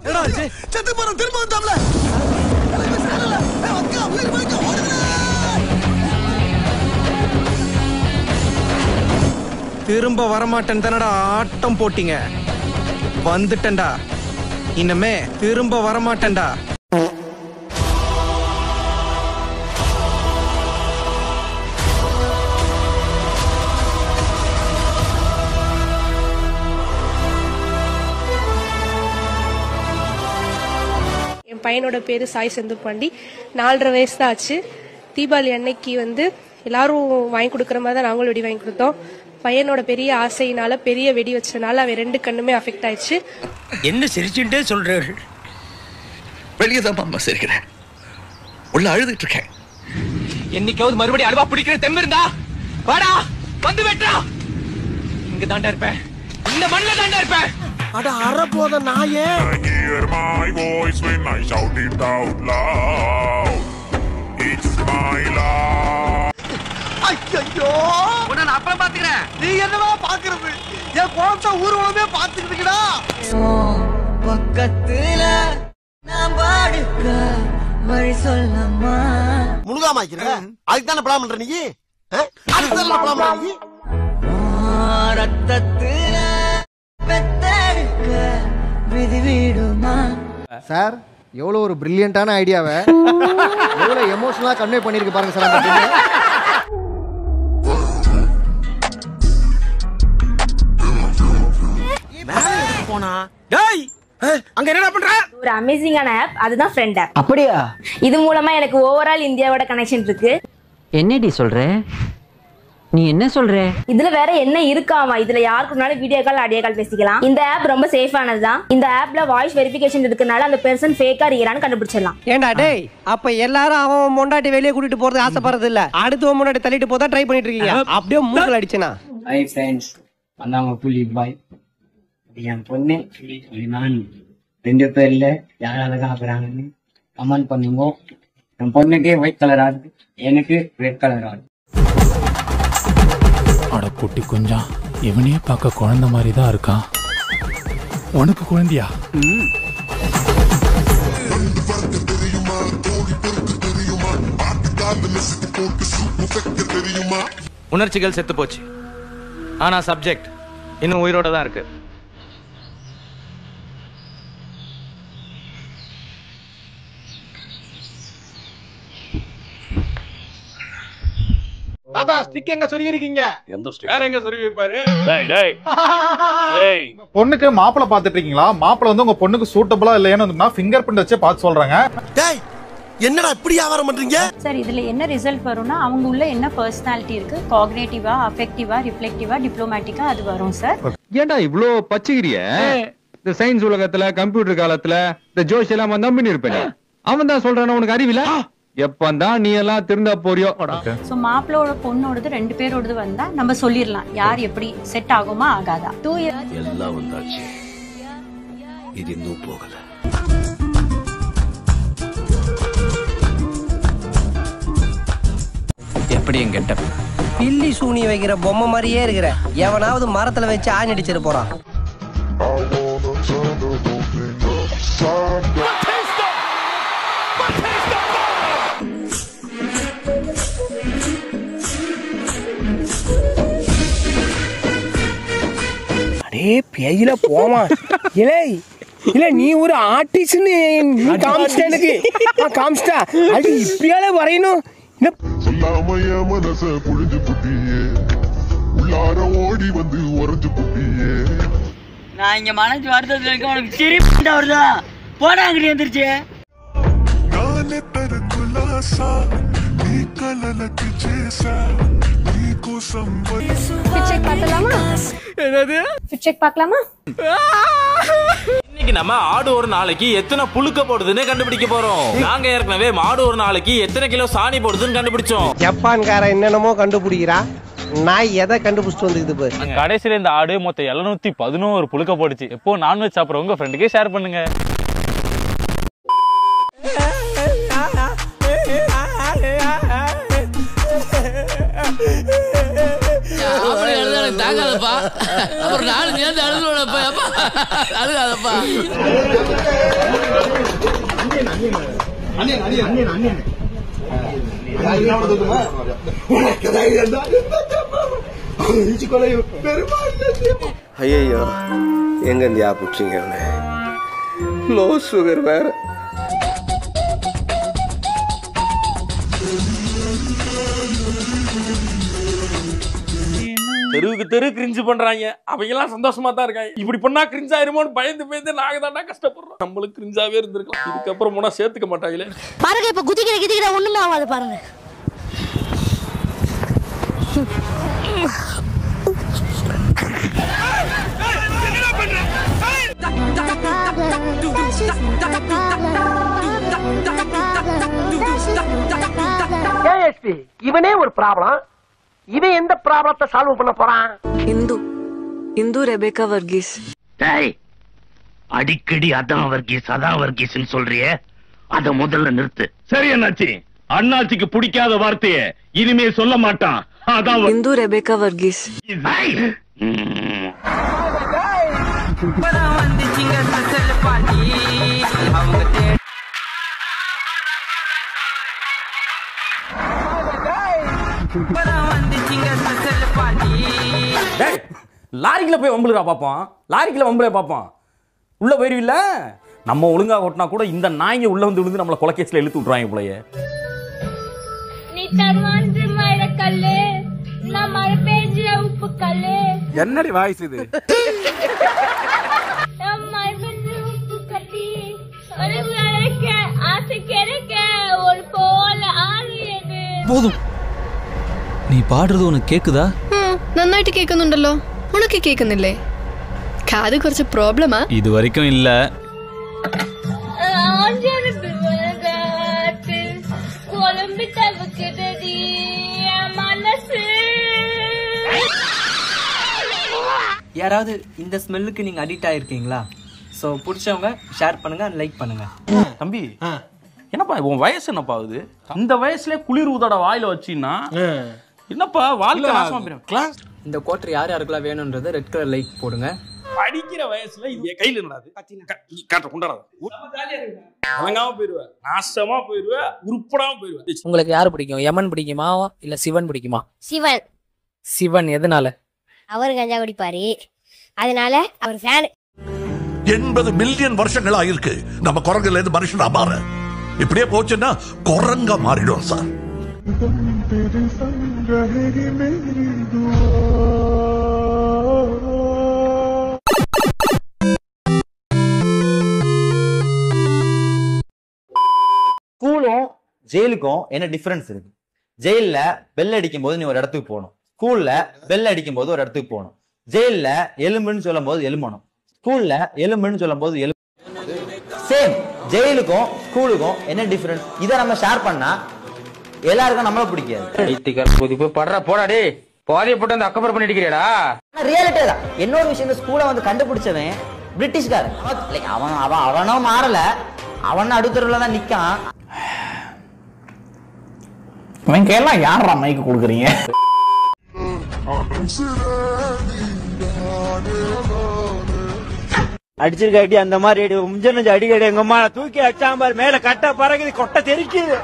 செத்து போறோம் திரும்ப வந்தாம்ல. திரும்ப வரமாட்டேன் தானடா ஆட்டம் போட்டீங்க. வந்துட்டேன்டா, இனிமே திரும்ப வரமாட்டேன்டா. என் பையனோட பேரு சாய் செந்துப்பாண்டி. 4.5 வயசு தான் ஆச்சு. தீபாவளி அன்னைக்கு எல்லாரும் வாங்கி கொடுக்குற மாதிரி தான் நாங்களும் வெடி வாங்கி கொடுத்தோம். பையனோட பெரிய ஆசையினால பெரிய வெடி வச்சனால அவன் 2 கண்ணுமே அஃபெக்ட் ஆயிடுச்சு. என்ன சிரிச்சுட்டே சொல்றாரு? வெளியே தான் அம்மா சிரிக்கிறேன், உள்ள அழுதுட்டு இருக்கேன். என்னைக்காவது மறுபடியும் அல்வா பிடிக்கிற தெம்பு இருந்தா வாடா, வந்து வெட்டா. இங்க தாண்டா இருப்பேன், இந்த மண்ணில தாண்டா இருப்பேன். அட அற போத நாயே. Hear my voice when I shout it out loud. It's my love. ஐயோ, உன்னை நான் அப்புறம் பாத்துக்கிறேன். நீ என்னவா பாக்குறது? என் குழந்தை ஊர்வலமே பாத்துக்கிட்டுடா. பக்கத்துல நான் பாடுக்க வழி சொல்லம்மா. முழுகாம ஆக்கிற அதுக்கு தானே பிளான் பண்ற நீ? அதுக்கு தானே பிளான் பண்ற நீ? ரத்தத்துல பெத்தெடுக்க விதி விடுமா. சார், எவ்வளவு ஒரு பிரில்லியண்டான ஐடியாவை எவ்வளவு எமோஷனலா கன்வே பண்ணிருக்கு பாருங்க சார் அந்த பொண்ணு. போனா டேய், அங்க என்னடா பண்ற? ஒரு அமேசிங்கான ஆப், அதுதான் ஃப்ரெண்ட் ஆப். அப்படியா? இது மூலமா எனக்கு ஓவரால் இந்தியாவோட கனெக்ஷன் இருக்கு. என்னடி சொல்ற? நீ என்ன சொல்ற? இதுல வேற என்ன இருக்காமா? இதுல யாருக்குனாலும் வீடியோ கால், ஆடியோ கால் பேசிக்கலாம். இந்த ஆப் ரொம்ப சேஃபானது தான். இந்த ஆப்ல வாய்ஸ் வெரிஃபிகேஷன் இருக்கனால அந்த பெர்சன் ஃபேக்கா ரியலான்னு கண்டுபிடிச்சிடலாம். ஏண்டா டேய், அப்ப எல்லாரும் அவன் மொண்டாட்டி வெளியே கூட்டிட்டு போறது ஆசைப்படுறது இல்ல, அடுத்து மொண்டாட்டி தள்ளிட்டு போதா ட்ரை பண்ணிட்டு இருக்கீங்க. அப்படியே மூக்கல அடிச்சனா. ஹாய் ஃப்ரெண்ட்ஸ், வந்தாங்க புலி பாய். என் பொண்ணு நான் 2 பேர்ல யார் அழகா ஆகுறாங்கன்னு கமெண்ட் பண்ணுங்க. என் பொண்ணுக்கு ஒயிட் கலர் ஆகுது, எனக்கு ரெட் கலர் ஆகுது. அட குட்டி கொஞ்சம் இவனையே பார்க்க குழந்தை மாதிரி தான் இருக்கான். உனக்கு குழந்தையா? உணர்ச்சிகள் செத்து போச்சு, ஆனா சப்ஜெக்ட் இன்னும் உயிரோட தான் இருக்கு. தாத்தா, ஸ்டிக் எங்க சொருகி இருக்கீங்க? எந்த ஸ்டிக்? வேற எங்க சொருகி வைப்பாரு? டேய் டேய் டேய், பொண்ணுக்கு மாப்பிளை பாத்துட்டு இருக்கீங்களா? மாப்பிளை உங்க பொண்ணுக்கு சூட்டபிளா இல்லையான்னு ஃபிங்கர் பிரிண்ட் வச்சே பார்த்து சொல்றாங்க. டேய், என்னடா இப்படி வியாபாரம் பண்றீங்க? சார், இதுல என்ன ரிசல்ட் வரும்னா அவங்க உள்ள என்ன பர்சனாலிட்டி இருக்கு, காக்னிட்டிவா, அஃபெக்டிவா, ரிஃப்ளெக்டிவா, டிப்ளோமேட்டிக்கா, அது வரும் சார். ஏன்டா இவ்ளோ பச்சிக்கிறிய? இந்த சயின்ஸ் உலகத்துல, கம்ப்யூட்டர் காலத்துல இந்த ஜோஷ் எல்லாம் நம்பின்னு இருப்பேன். அவன் தான் சொல்றான, உனக்கு அறிவில எப்பந்தான் நீ எல்லாம் திருந்தா போறியோ. சோ மாப்பிளோட பொண்ணோடது 2 பேரோடது வந்தா நம்ம சொல்லிடலாம் யார் எப்படி செட் ஆகுமா ஆகாதா. 2 இயர்ஸ் எல்லாம் வந்தாச்சு, இது இன்னும் போகல. எப்படி என்கிட்ட பில்லி சூனி வைக்கிற பொம்மை மாதிரியே இருக்கிற. எவனாவது மரத்துல வச்சு ஆணி அடிச்சிட்டு போறான். அடே பேயில போமா. இல்லை இல்ல, நீ ஒரு ஆர்டிஸ்ட்னு நீ காமிச்சிட்ட எனக்கு. காமிச்சிட்டா அது இப்படியால வரையணும். சொல்லாம என் மனச புழிஞ்சு புட்டியே, உள்ளார ஓடி வந்து உறைஞ்சு புட்டியே. நான் இங்க மனசு வருத்தத்துல இருக்க, உனக்கு சிரிப்பு வருதா? போடா அங்கடி வந்துருச்சு. நானே தருக்குலாசா நீ கலலக்கு ஜேசா நீ கோசம் செக் பார்க்கலாமா? என்னது செக் பார்க்கலாமா? இன்னைக்கு நம்ம ஆடு ஒரு நாளைக்கு எத்தனை புழுக்க போடுதுன்னு கண்டுபிடிக்க போறோம். நாங்க ஏற்கனவே மாடு ஒரு நாளைக்கு எத்தனை கிலோ சாணி போடுதுன்னு கண்டுபிடிச்சோம். ஜப்பான்காரன் என்னென்னமோ கண்டுபிடிக்கிறா, நாய் எதை கண்டுபிடிச்சிட்டு வந்துக்குது. கடைசியில இந்த ஆடு மொத்தம் 711 புழுக்க போடுச்சு. எப்போ நான்வெஜ் சாப்பிடுறவங்க ஃப்ரெண்டுக்கே ஷேர் பண்ணுங்க. தாங்காதப்பா. ஒரு நாலு நேர்ந்து அழுதுப்பா அழுகாதப்பா. ஐயோ எங்க இந்தியா பிடிச்சிங்க லோ சுகர் வேற. தெருவுக்கு தெரு கிரிஞ்சு பண்றாங்க, அவங்க எல்லாம் சந்தோஷமா தான் இருக்காங்க. இப்படி பண்ணா கிரிஞ்ச் ஆயிருமோன்னு பயந்து நாங்க தாண்டா கஷ்டப்படுறோம். நம்மளுக்கு கிரிஞ்சாவே இருந்திருக்கலாம். இதுக்கப்புறம் போனா சேர்த்துக்க மாட்டாங்களே. பாருங்க இப்ப குதிக்கிற ஒண்ணுமே ஆகாது பாருங்க. இவனே ஒரு ப்ராப்ளம். இவன் எந்த ப்ராப்ளத்தை சால்வ் பண்ண போறான்? இந்து ரெபேக்கா வர்கீஸ். அடிக்கடி அதான் வர்கீஸ் சொல்றியே, அத முதல்ல நிறுத்து. சரி அண்ணாச்சி, அண்ணாச்சிக்கு பிடிக்காத வார்த்தையை இனிமே சொல்ல மாட்டான். அதான் இந்து ரெபேக்கா வர்கீஸ். லாரிக்குள்ள போய் வம்புலுக்கா பாப்போம், லாரிக்குள்ள வம்புல பாப்போம். உள்ள போயிருவில்ல, நம்ம ஒழுங்கா ஓட்டினா கூட இந்த நாய்ங்க உள்ள வந்து விழுந்து நம்மள கொலைகேஸ்ல இழுத்து விட்டுறாங்க போலயே. நீ தருவாந்து மரக்கல்லே, நான் மழை பெஞ்ச உப்பு கல்லே. என்னடி வாய்ஸ் இது? மழை பெஞ்ச உப்பு கட்டி ஆசை கிடைக்க ஒரு போல ஆறியது. போதும், നീ പാടുന്നത് ഉനക്ക് കേക്കുതാ? നന്നായിട്ട് കേൾക്കുന്നുണ്ടല്ലോ. ഉനക്ക് കേൾക്കുന്നില്ലേ? കാത് കുറച്ച് പ്രോബ്ലമാ. ഇതുവരെയ്ക്കും ഇല്ല. யாராவது இந்த ஸ்மெல்லுக்கு நீங்க அடிக்ட் ஆயிருக்கீங்களா? சோ பிடிச்சவங்க ஷேர் பண்ணுங்க, லைக் பண்ணுங்க. தம்பி, என்னப்பா உன் வயசு என்னப்பா ஆகுது? இந்த வயசுல குளிர் ஊதாட வாயில வச்சின்னா என்னப்பா வாழ்க்கை நாசமா போயிடும். கிளாஸ் இந்த கோட்டர் யார் யாருக்கெல்லாம் வேணும்ன்றது ரெட் கலர் லைக் போடுங்க. படிக்கிற வயசுல என் கையில என்னடாது காட்ட கொண்டாடாது. வழங்காம போயிருவேன், நாசமா போயிருவேன், உருப்படாம போயிருவேன். உங்களுக்கு யாரு பிடிக்கும்? யமன் பிடிக்குமா இல்ல சிவன் பிடிக்குமா? சிவன். சிவன் எதனால? அவர் கஞ்சா குடிப்பாரு, அதனால அவர் ஃபேன். 80 மில்லியன் வருஷங்கள் ஆயிருக்கு நம்ம குரங்குல இருந்து மனுஷனா மாற. இப்படியே போச்சுன்னா குரங்கா மாறிடும் சார். ஸ்கூலும் ஜெயிலுக்கும் என்ன டிஃபரன்ஸ் இருக்கு? ஜெயில பெல் அடிக்கும் போது நீ ஒரு இடத்துக்கு போகணும், ஸ்கூல்ல பெல் அடிக்கும் போது ஒரு இடத்துக்கு போகணும். ஜெயில எலும்புன்னு சொல்லும் போது எலும்பணும், ஸ்கூல்ல எலும்புன்னு சொல்லும் போது எலும்பு. சேம். ஜெயிலுக்கும் ஸ்கூலுக்கும் என்ன டிஃபரன்ஸ்? இதை நம்ம ஷேர் பண்ணா எல்லாருக்கும் நம்மள பிடிக்காது. போடாடே பாதிய போட்டு அந்த அக்கபர் பண்ணிட்டு ரியாலிட்டி தான். இன்னொரு விஷயம், இந்த ஸ்கூலை வந்து கண்டுபிடிச்சவன் பிரிட்டிஷ்காரன். அவனோ மாறல, அவன் அடுத்தருல தான் நிக்கான். எல்லாம் யாரா மைக்கு கொடுக்குறீங்க? அடிச்சிருக்காட்டி அந்த மாதிரி முஞ்ச அடிக்கடி எங்க அம்மா தூக்கி அடிச்சாம்பார் மேல கட்ட பறகுது கொட்டை தெரிக்குது.